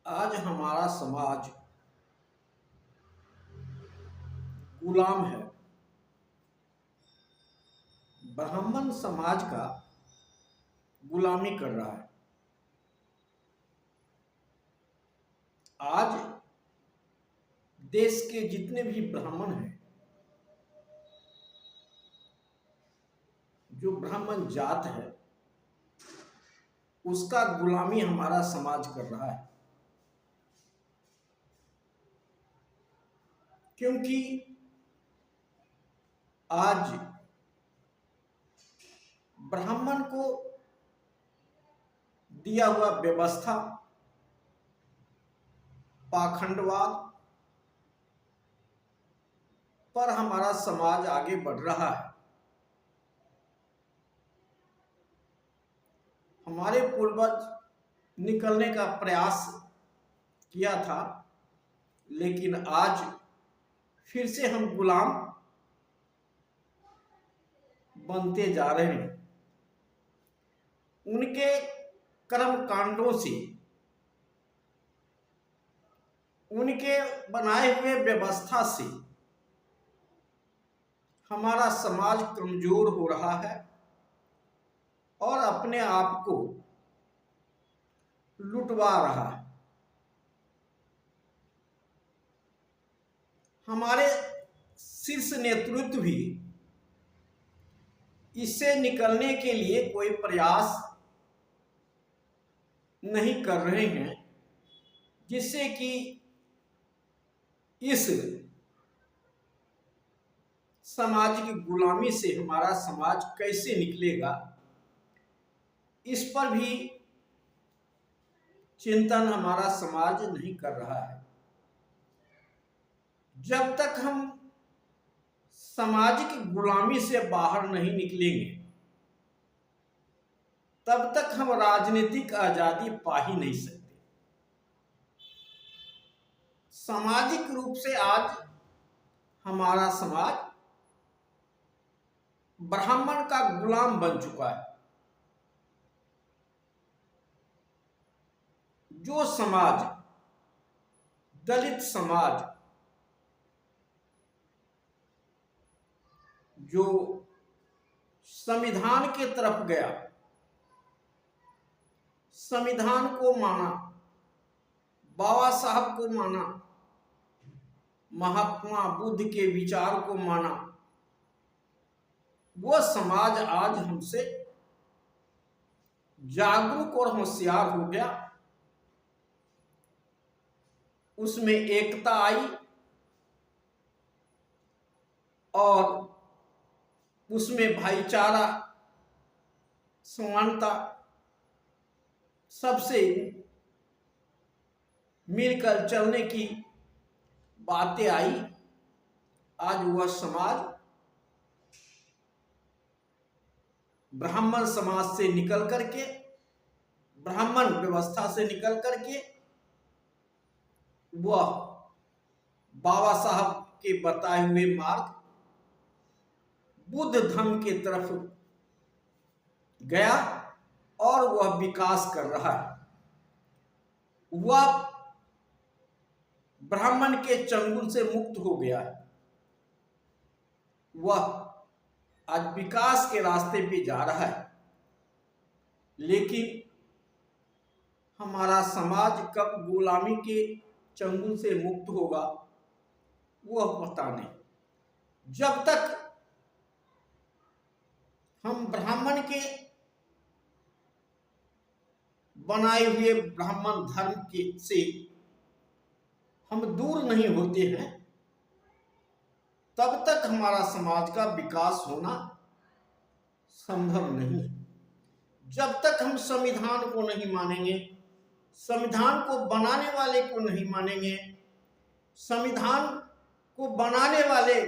आज हमारा समाज गुलाम है। ब्राह्मण समाज का गुलामी कर रहा है। आज देश के जितने भी ब्राह्मण हैं, जो ब्राह्मण जात है, उसका गुलामी हमारा समाज कर रहा है। क्योंकि आज ब्राह्मण को दिया हुआ व्यवस्था पाखंडवाद पर हमारा समाज आगे बढ़ रहा है। हमारे पूर्वज निकलने का प्रयास किया था, लेकिन आज फिर से हम गुलाम बनते जा रहे हैं। उनके कर्म कांडों से, उनके बनाए हुए व्यवस्था से हमारा समाज कमजोर हो रहा है और अपने आप को लुटवा रहा है। हमारे शीर्ष नेतृत्व भी इससे निकलने के लिए कोई प्रयास नहीं कर रहे हैं, जिससे कि इस सामाजिक गुलामी से हमारा समाज कैसे निकलेगा, इस पर भी चिंतन हमारा समाज नहीं कर रहा है। जब तक हम सामाजिक गुलामी से बाहर नहीं निकलेंगे, तब तक हम राजनीतिक आजादी पा ही नहीं सकते। सामाजिक रूप से आज हमारा समाज ब्राह्मण का गुलाम बन चुका है। जो समाज, दलित समाज, जो संविधान के तरफ गया, संविधान को माना, बाबा साहब को माना, महात्मा बुद्ध के विचार को माना, वह समाज आज हमसे जागरूक और होशियार हो गया। उसमें एकता आई और उसमें भाईचारा, समानता, सबसे मिलकर चलने की बातें आई। आज वह समाज ब्राह्मण समाज से निकल करके, ब्राह्मण व्यवस्था से निकल करके, वह बाबा साहब के बताए हुए मार्ग बुद्ध धर्म के तरफ गया और वह विकास कर रहा है। वह ब्राह्मण के चंगुल से मुक्त हो गया है। वह आज विकास के रास्ते पे जा रहा है। लेकिन हमारा समाज कब गुलामी के चंगुल से मुक्त होगा, वह पता नहीं। जब तक हम ब्राह्मण के बनाए हुए ब्राह्मण धर्म के से हम दूर नहीं होते हैं, तब तक हमारा समाज का विकास होना संभव नहीं। जब तक हम संविधान को नहीं मानेंगे, संविधान को बनाने वाले को नहीं मानेंगे, संविधान को बनाने वाले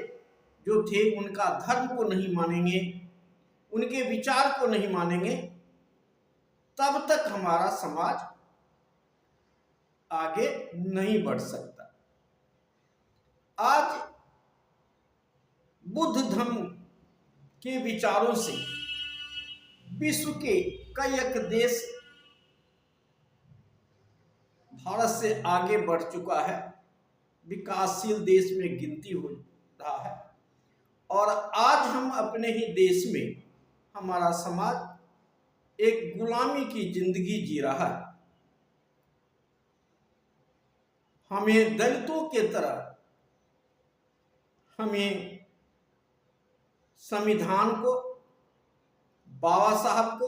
जो थे उनका धर्म को नहीं मानेंगे, उनके विचार को नहीं मानेंगे, तब तक हमारा समाज आगे नहीं बढ़ सकता। आज बुद्ध धर्म के विचारों से विश्व के कई एक देश भारत से आगे बढ़ चुका है, विकासशील देश में गिनती हो रहा है। और आज हम अपने ही देश में, हमारा समाज एक गुलामी की जिंदगी जी रहा है। हमें दलितों के तरह हमें संविधान को, बाबा साहब को,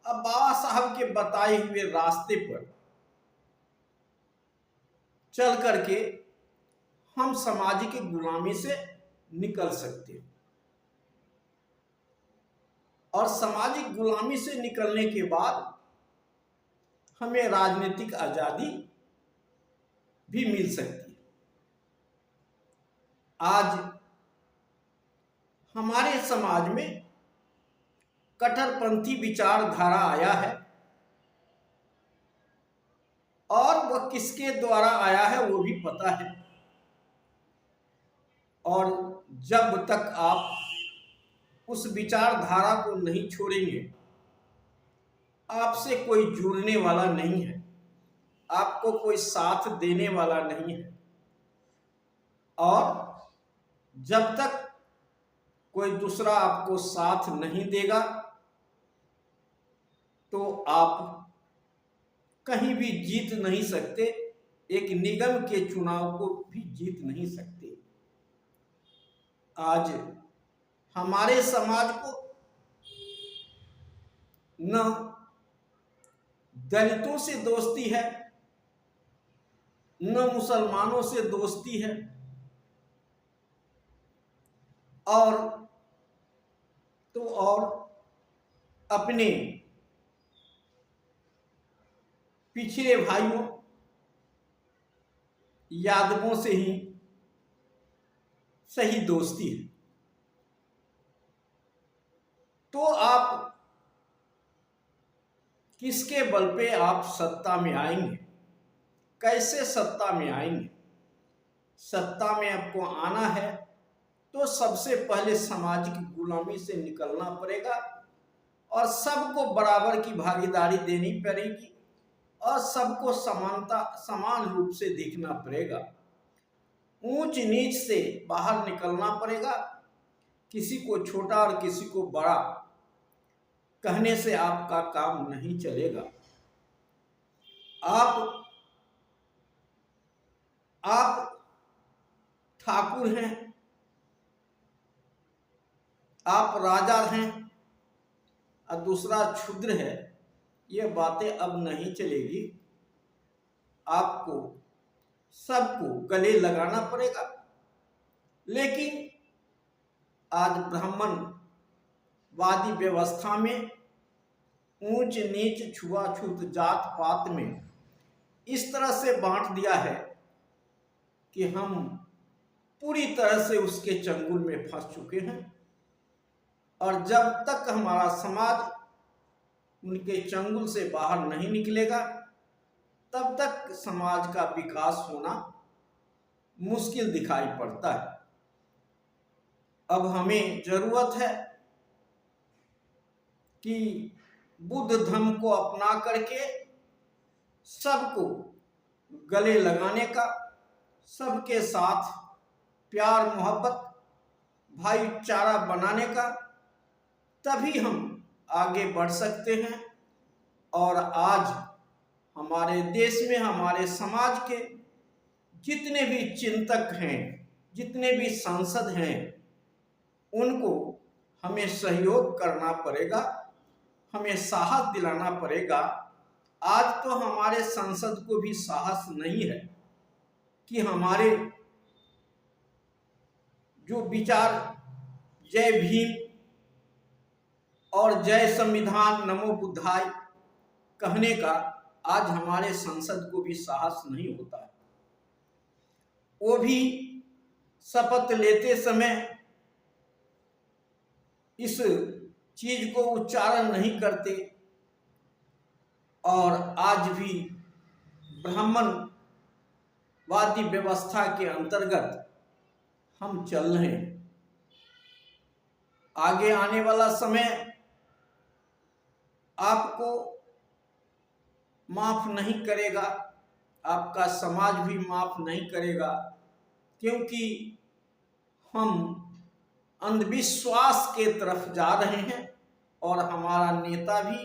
अब बाबा साहब के बताए हुए रास्ते पर चल करके हम सामाजिक गुलामी से निकल सकते हैं। और सामाजिक गुलामी से निकलने के बाद हमें राजनीतिक आजादी भी मिल सकती है। आज हमारे समाज में कट्टरपंथी विचारधारा आया है, और वह किसके द्वारा आया है वो भी पता है। और जब तक आप उस विचारधारा को नहीं छोड़ेंगे, आपसे कोई जुड़ने वाला नहीं है, आपको कोई साथ देने वाला नहीं है। और जब तक कोई दूसरा आपको साथ नहीं देगा, तो आप कहीं भी जीत नहीं सकते, एक निगम के चुनाव को भी जीत नहीं सकते। आज हमारे समाज को न दलितों से दोस्ती है, न मुसलमानों से दोस्ती है, और अपने पिछड़े भाइयों यादवों से ही सही दोस्ती है। तो आप किसके बल पे आप सत्ता में आएंगे, कैसे सत्ता में आएंगे? सत्ता में आपको आना है तो सबसे पहले सामाजिक गुलामी से निकलना पड़ेगा, और सबको बराबर की भागीदारी देनी पड़ेगी, और सबको समान रूप से देखना पड़ेगा। ऊंच नीच से बाहर निकलना पड़ेगा। किसी को छोटा और किसी को बड़ा कहने से आपका काम नहीं चलेगा। आप ठाकुर हैं, आप राजा हैं और दूसरा क्षुद्र है, ये बातें अब नहीं चलेगी। आपको सबको गले लगाना पड़ेगा। लेकिन आज ब्राह्मणवादी व्यवस्था में, ऊंच नीच छुआछूत जात पात में इस तरह से बांट दिया है कि हम पूरी तरह से उसके चंगुल में फंस चुके हैं। और जब तक हमारा समाज उनके चंगुल से बाहर नहीं निकलेगा, तब तक समाज का विकास होना मुश्किल दिखाई पड़ता है। अब हमें जरूरत है कि बुद्ध धर्म को अपना करके सबको गले लगाने का, सबके साथ प्यार मोहब्बत भाईचारा बनाने का, तभी हम आगे बढ़ सकते हैं। और आज हमारे देश में, हमारे समाज के जितने भी चिंतक हैं, जितने भी सांसद हैं, उनको हमें सहयोग करना पड़ेगा, हमें साहस दिलाना पड़ेगा। आज तो हमारे संसद को भी साहस नहीं है कि हमारे जो विचार जय भीम और जय संविधान नमो बुद्धाय कहने का, आज हमारे संसद को भी साहस नहीं होता है। वो भी शपथ लेते समय इस चीज को उच्चारण नहीं करते, और आज भी ब्राह्मणवादी व्यवस्था के अंतर्गत हम चल रहे हैं। आगे आने वाला समय आपको माफ नहीं करेगा, आपका समाज भी माफ नहीं करेगा, क्योंकि हम अंधविश्वास के तरफ जा रहे हैं और हमारा नेता भी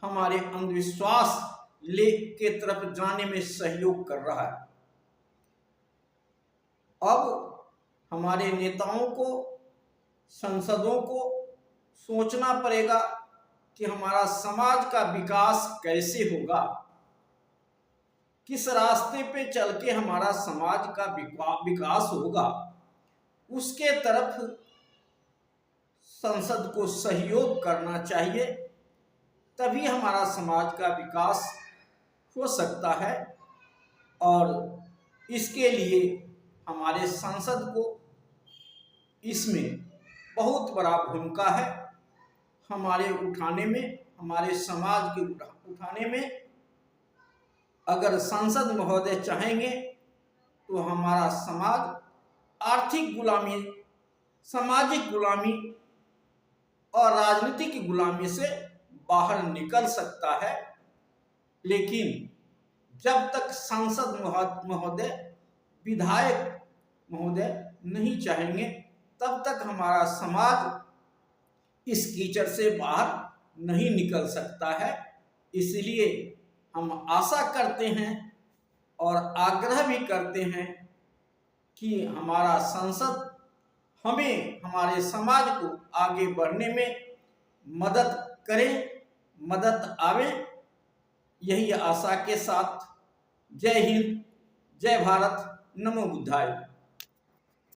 हमारे अंधविश्वास के तरफ जाने में सहयोग कर रहा है। अब हमारे नेताओं को, सांसदों को सोचना पड़ेगा कि हमारा समाज का विकास कैसे होगा, किस रास्ते पे चल के हमारा समाज का विकास होगा, उसके तरफ संसद को सहयोग करना चाहिए। तभी हमारा समाज का विकास हो सकता है और इसके लिए हमारे संसद को इसमें बहुत बड़ा भूमिका है, हमारे उठाने में, हमारे समाज के उठाने में। अगर सांसद महोदय चाहेंगे तो हमारा समाज आर्थिक गुलामी, सामाजिक गुलामी और राजनीतिक गुलामी से बाहर निकल सकता है। लेकिन जब तक सांसद महोदय, विधायक महोदय नहीं चाहेंगे, तब तक हमारा समाज इस कीचड़ से बाहर नहीं निकल सकता है। इसलिए हम आशा करते हैं और आग्रह भी करते हैं कि हमारा संसद हमें, हमारे समाज को आगे बढ़ने में मदद करे, मदद आवे। यही आशा के साथ जय हिंद, जय भारत, नमो बुद्धाय।